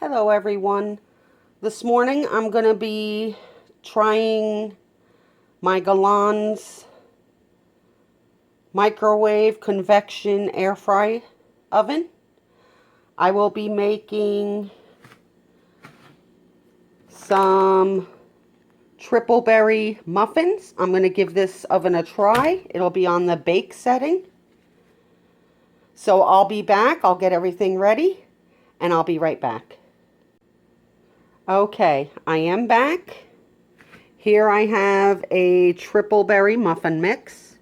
Hello everyone. This morning I'm going to be trying my Galanz microwave convection air fry oven. I will be making some triple berry muffins. I'm going to give this oven a try. It'll be on the bake setting. So I'll be back. I'll get everything ready and I'll be right back. Okay, I am back. Here I have a triple berry muffin mix.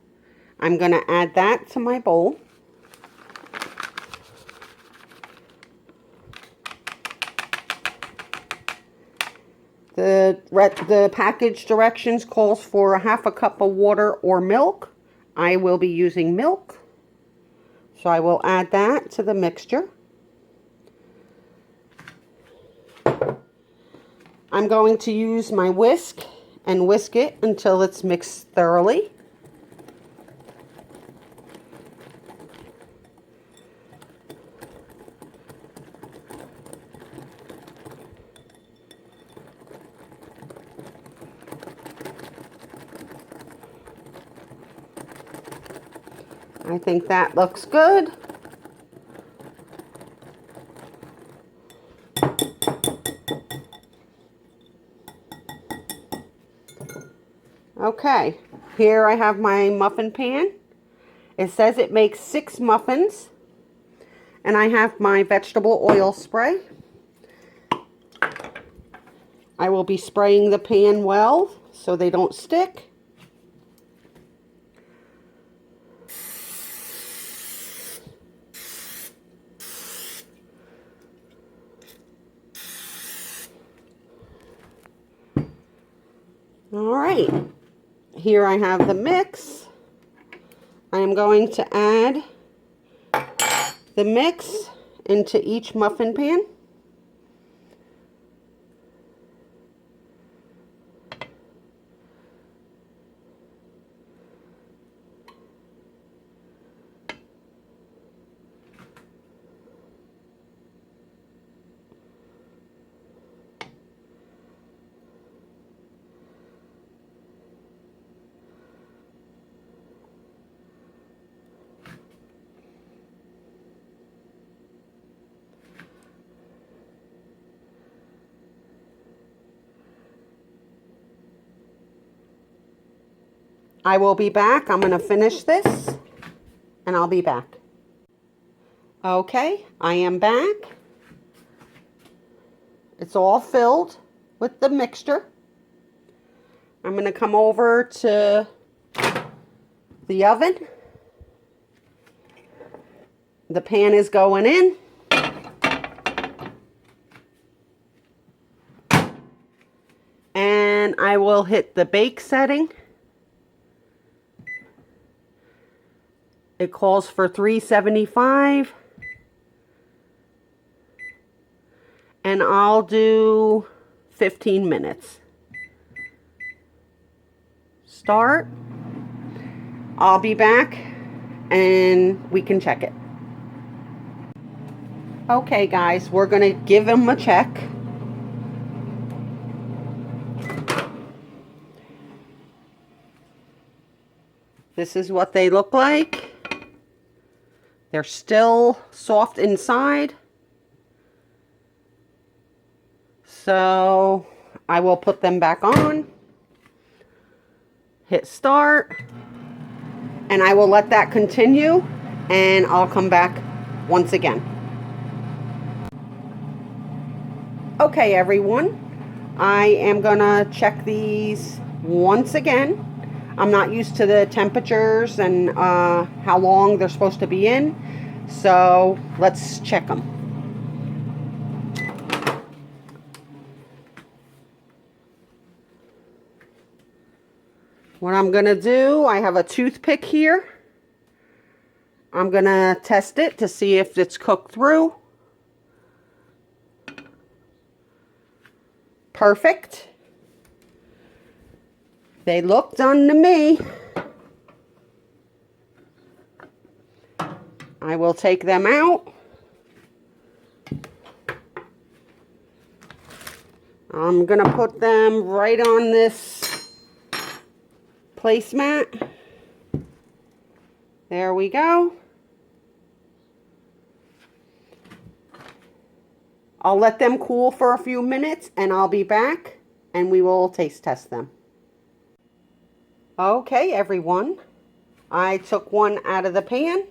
I'm going to add that to my bowl. The package directions calls for a half a cup of water or milk. I will be using milk. So I will add that to the mixture. I'm going to use my whisk and whisk it until it's mixed thoroughly. I think that looks good. Okay, here I have my muffin pan. It says it makes 6 muffins. And I have my vegetable oil spray. I will be spraying the pan well so they don't stick. All right. Here I have the mix. I am going to add the mix into each muffin pan. I will be back. I'm going to finish this and I'll be back. Okay, I am back. It's all filled with the mixture. I'm going to come over to the oven. The pan is going in. And I will hit the bake setting. It calls for 375. And I'll do 15 minutes. Start. I'll be back and we can check it. Okay guys, we're going to give them a check. This is what they look like. They're still soft inside. So I will put them back on. Hit start. And I will let that continue. And I'll come back once again. Okay everyone. I am going to check these once again. I'm not used to the temperatures and how long they're supposed to be in. So let's check them. What I'm going to do, I have a toothpick here. I'm going to test it to see if it's cooked through. Perfect. They look done to me. I will take them out. I'm going to put them right on this placemat. There we go. I'll let them cool for a few minutes and I'll be back and we will taste test them. Okay, everyone. I took one out of the pan.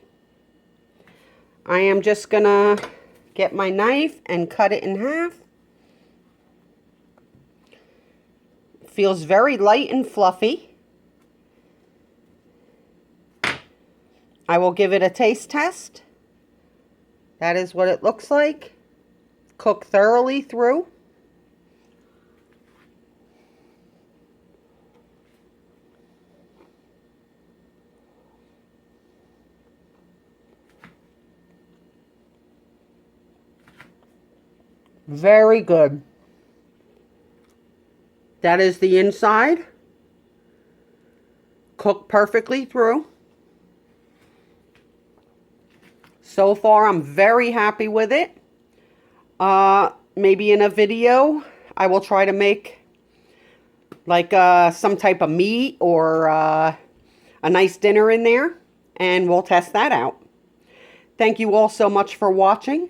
I am just going to get my knife and cut it in half. Feels very light and fluffy. I will give it a taste test. That is what it looks like. Cook thoroughly through. Very good. That is the inside. Cooked perfectly through. So far, I'm very happy with it. Maybe in a video, I will try to make like some type of meat or a nice dinner in there, and we'll test that out. Thank you all so much for watching.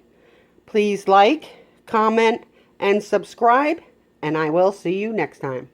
Please like, comment, and subscribe, and I will see you next time.